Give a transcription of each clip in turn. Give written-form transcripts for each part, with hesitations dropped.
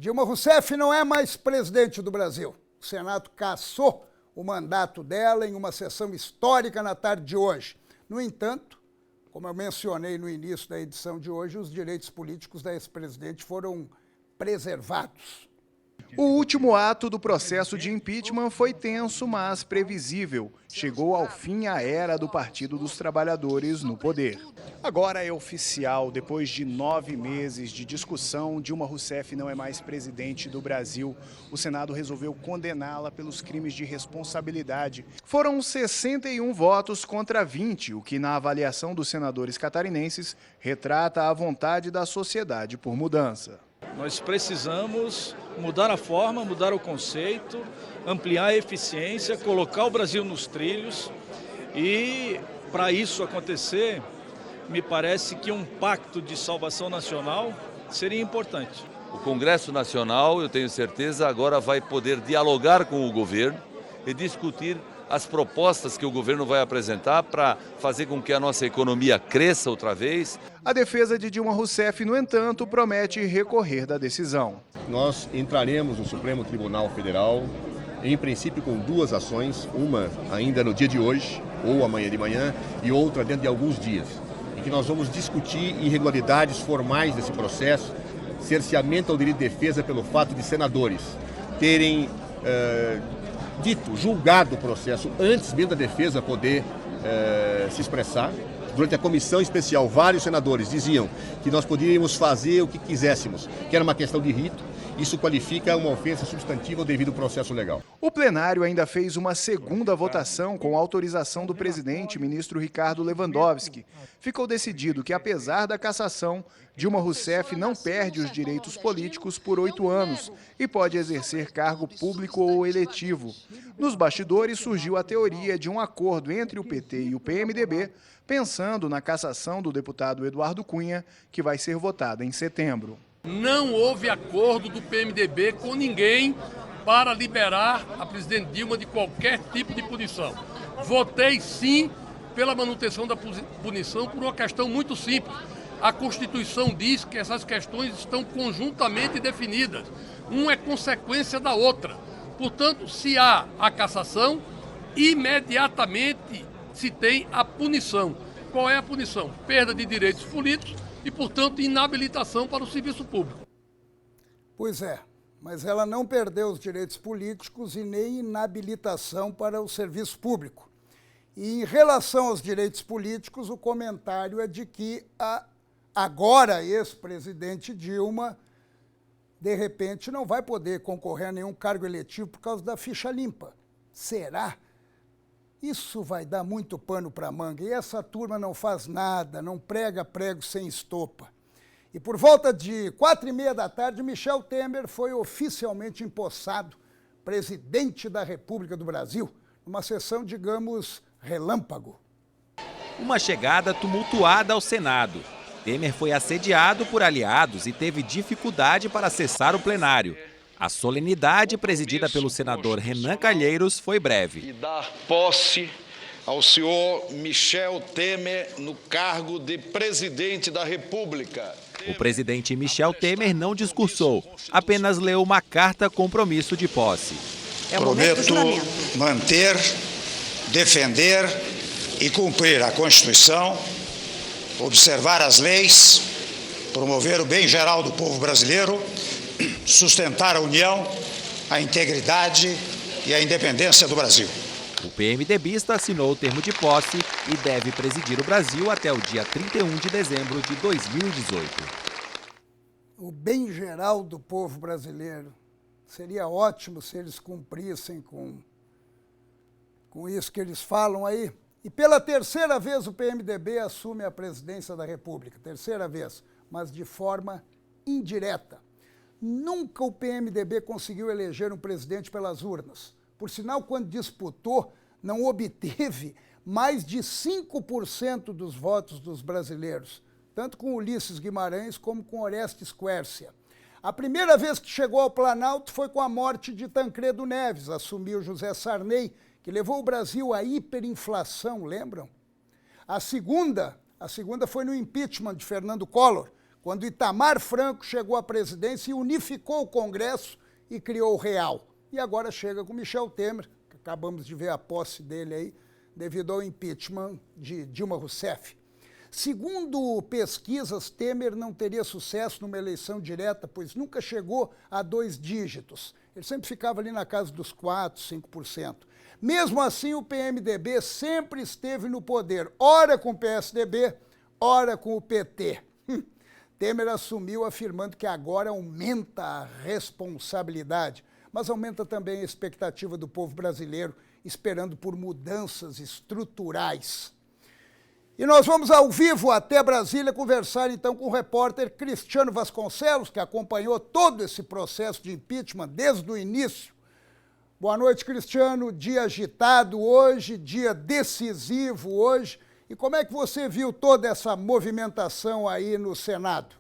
Dilma Rousseff não é mais presidente do Brasil. O Senado cassou o mandato dela em uma sessão histórica na tarde de hoje. No entanto, como eu mencionei no início da edição de hoje, os direitos políticos da ex-presidente foram preservados. O último ato do processo de impeachment foi tenso, mas previsível. Chegou ao fim a era do Partido dos Trabalhadores no poder. Agora é oficial, depois de 9 meses de discussão, Dilma Rousseff não é mais presidente do Brasil. O Senado resolveu condená-la pelos crimes de responsabilidade. Foram 61 votos contra 20, o que na avaliação dos senadores catarinenses retrata a vontade da sociedade por mudança. Nós precisamos mudar a forma, mudar o conceito, ampliar a eficiência, colocar o Brasil nos trilhos e, para isso acontecer, me parece que um pacto de salvação nacional seria importante. O Congresso Nacional, eu tenho certeza, agora vai poder dialogar com o governo e discutir as propostas que o governo vai apresentar para fazer com que a nossa economia cresça outra vez. A defesa de Dilma Rousseff, no entanto, promete recorrer da decisão. Nós entraremos no Supremo Tribunal Federal, em princípio com 2 ações, uma ainda no dia de hoje, ou amanhã de manhã, e outra dentro de alguns dias, em que nós vamos discutir irregularidades formais desse processo, cerceamento ao direito de defesa pelo fato de senadores terem julgado o processo antes mesmo da defesa poder se expressar. Durante a comissão especial, vários senadores diziam que nós poderíamos fazer o que quiséssemos, que era uma questão de rito. Isso qualifica uma ofensa substantiva ao devido processo legal. O plenário ainda fez uma segunda votação com autorização do presidente, ministro Ricardo Lewandowski. Ficou decidido que, apesar da cassação, Dilma Rousseff não perde os direitos políticos por 8 anos e pode exercer cargo público ou eletivo. Nos bastidores surgiu a teoria de um acordo entre o PT e o PMDB, pensando na cassação do deputado Eduardo Cunha, que vai ser votada em setembro. Não houve acordo do PMDB com ninguém para liberar a presidente Dilma de qualquer tipo de punição. Votei sim pela manutenção da punição por uma questão muito simples. A Constituição diz que essas questões estão conjuntamente definidas. Uma é consequência da outra. Portanto, se há a cassação, imediatamente se tem a punição. Qual é a punição? Perda de direitos políticos e, portanto, inabilitação para o serviço público. Pois é, mas ela não perdeu os direitos políticos e nem inabilitação para o serviço público. E em relação aos direitos políticos, o comentário é de que a agora ex-presidente Dilma, de repente, não vai poder concorrer a nenhum cargo eletivo por causa da ficha limpa. Será? Isso vai dar muito pano para a manga. E essa turma não faz nada, não prega prego sem estopa. E por volta de 4h30 da tarde, Michel Temer foi oficialmente empossado presidente da República do Brasil, numa sessão, digamos, relâmpago. Uma chegada tumultuada ao Senado. Temer foi assediado por aliados e teve dificuldade para acessar o plenário. A solenidade, presidida pelo senador Renan Calheiros, foi breve. E dar posse ao senhor Michel Temer no cargo de presidente da República. O presidente Michel Temer não discursou, apenas leu uma carta compromisso de posse. Prometo manter, defender e cumprir a Constituição, observar as leis, promover o bem geral do povo brasileiro, sustentar a união, a integridade e a independência do Brasil. O PMDBista assinou o termo de posse e deve presidir o Brasil até o dia 31 de dezembro de 2018. O bem geral do povo brasileiro. Seria ótimo se eles cumprissem com isso que eles falam aí. E pela terceira vez o PMDB assume a presidência da República. Terceira vez, mas de forma indireta. Nunca o PMDB conseguiu eleger um presidente pelas urnas. Por sinal, quando disputou, não obteve mais de 5% dos votos dos brasileiros, tanto com Ulisses Guimarães como com Orestes Quércia. A primeira vez que chegou ao Planalto foi com a morte de Tancredo Neves, assumiu José Sarney, que levou o Brasil à hiperinflação, lembram? A segunda foi no impeachment de Fernando Collor, quando Itamar Franco chegou à presidência e unificou o Congresso e criou o Real. E agora chega com Michel Temer, que acabamos de ver a posse dele aí, devido ao impeachment de Dilma Rousseff. Segundo pesquisas, Temer não teria sucesso numa eleição direta, pois nunca chegou a 2 dígitos. Ele sempre ficava ali na casa dos 4%, 5%. Mesmo assim, o PMDB sempre esteve no poder, ora com o PSDB, ora com o PT. Temer assumiu afirmando que agora aumenta a responsabilidade, mas aumenta também a expectativa do povo brasileiro, esperando por mudanças estruturais. E nós vamos ao vivo até Brasília conversar então com o repórter Cristiano Vasconcelos, que acompanhou todo esse processo de impeachment desde o início. Boa noite, Cristiano. Dia agitado hoje, dia decisivo hoje. E como é que você viu toda essa movimentação aí no Senado?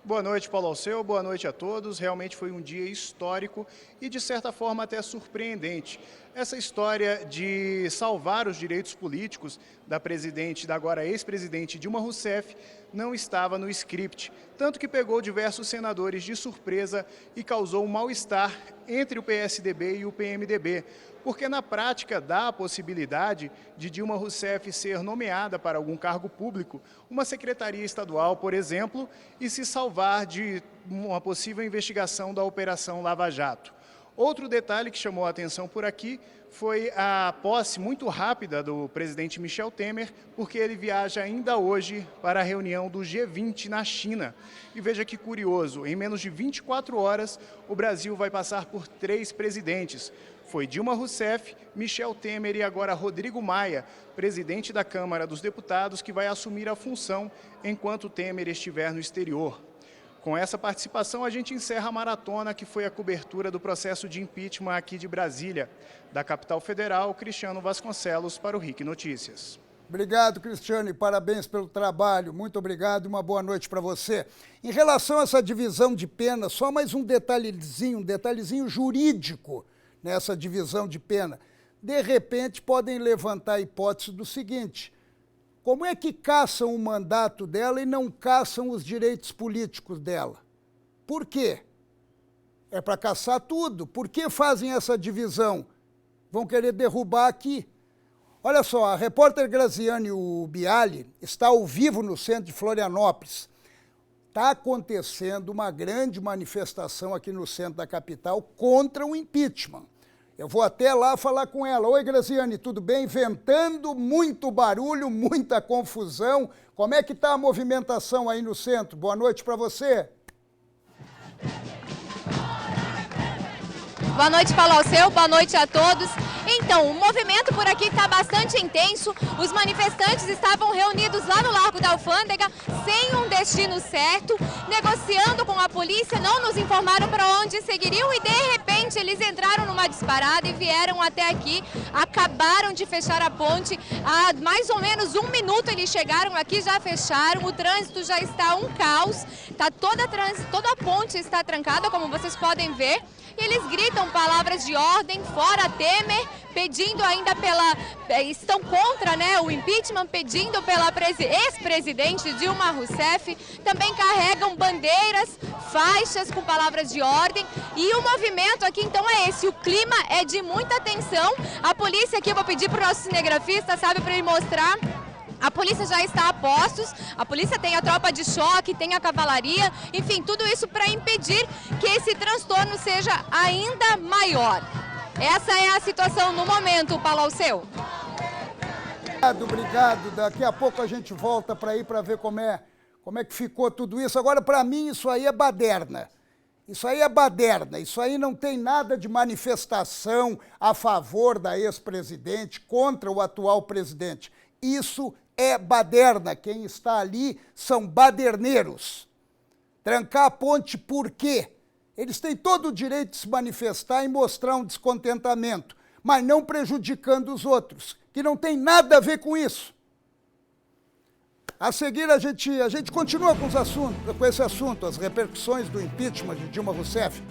Boa noite, Paulo Alceu, boa noite a todos. Realmente foi um dia histórico e, de certa forma, até surpreendente. Essa história de salvar os direitos políticos da presidente, da agora ex-presidente Dilma Rousseff, não estava no script, tanto que pegou diversos senadores de surpresa e causou um mal-estar entre o PSDB e o PMDB, porque na prática dá a possibilidade de Dilma Rousseff ser nomeada para algum cargo público, uma secretaria estadual, por exemplo, e se salvar de uma possível investigação da Operação Lava Jato. Outro detalhe que chamou a atenção por aqui foi a posse muito rápida do presidente Michel Temer, porque ele viaja ainda hoje para a reunião do G20 na China. E veja que curioso, em menos de 24 horas, o Brasil vai passar por 3 presidentes. Foi Dilma Rousseff, Michel Temer e agora Rodrigo Maia, presidente da Câmara dos Deputados, que vai assumir a função enquanto Temer estiver no exterior. Com essa participação, a gente encerra a maratona que foi a cobertura do processo de impeachment aqui de Brasília. Da capital federal, Cristiano Vasconcelos para o RIC Notícias. Obrigado, Cristiano, e parabéns pelo trabalho. Muito obrigado e uma boa noite para você. Em relação a essa divisão de pena, só mais um detalhezinho jurídico nessa divisão de pena. De repente, podem levantar a hipótese do seguinte: como é que caçam o mandato dela e não caçam os direitos políticos dela? Por quê? É para caçar tudo. Por que fazem essa divisão? Vão querer derrubar aqui. Olha só, a repórter Graziane Biali está ao vivo no centro de Florianópolis. Está acontecendo uma grande manifestação aqui no centro da capital contra o impeachment. Eu vou até lá falar com ela. Oi, Graziane, tudo bem? Ventando, muito barulho, muita confusão. Como é que está a movimentação aí no centro? Boa noite para você. Boa noite, Paulo Alceu. Boa noite a todos. Então, o movimento por aqui está bastante intenso. Os manifestantes estavam reunidos lá no Largo da Alfândega, sem um destino certo, negociando com a polícia, não nos informaram para onde seguiriam e, de repente, eles entraram numa disparada e vieram até aqui, acabaram de fechar a ponte. Há mais ou menos 1 minuto eles chegaram aqui, já fecharam, o trânsito já está um caos, tá toda a ponte está trancada, como vocês podem ver. E eles gritam palavras de ordem, fora Temer, pedindo ainda estão contra, né, o impeachment, pedindo pela ex-presidente Dilma Rousseff. Também carregam bandeiras, faixas com palavras de ordem. E o movimento aqui, então, é esse. O clima é de muita tensão. A polícia aqui, eu vou pedir para o nosso cinegrafista, sabe, para ele mostrar. A polícia já está a postos, a polícia tem a tropa de choque, tem a cavalaria, enfim, tudo isso para impedir que esse transtorno seja ainda maior. Essa é a situação no momento, Paulo Alceu. Obrigado. Daqui a pouco a gente volta para ir para ver como é que ficou tudo isso. Agora, para mim, isso aí é baderna. Isso aí é baderna. Isso aí não tem nada de manifestação a favor da ex-presidente contra o atual presidente. Isso é baderna. Quem está ali são baderneiros. Trancar a ponte por quê? Eles têm todo o direito de se manifestar e mostrar um descontentamento, mas não prejudicando os outros, que não tem nada a ver com isso. A seguir, a gente continua com esse assunto, as repercussões do impeachment de Dilma Rousseff.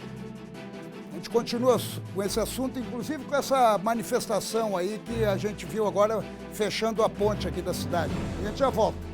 gente continua com esse assunto, inclusive com essa manifestação aí que a gente viu agora fechando a ponte aqui da cidade. A gente já volta.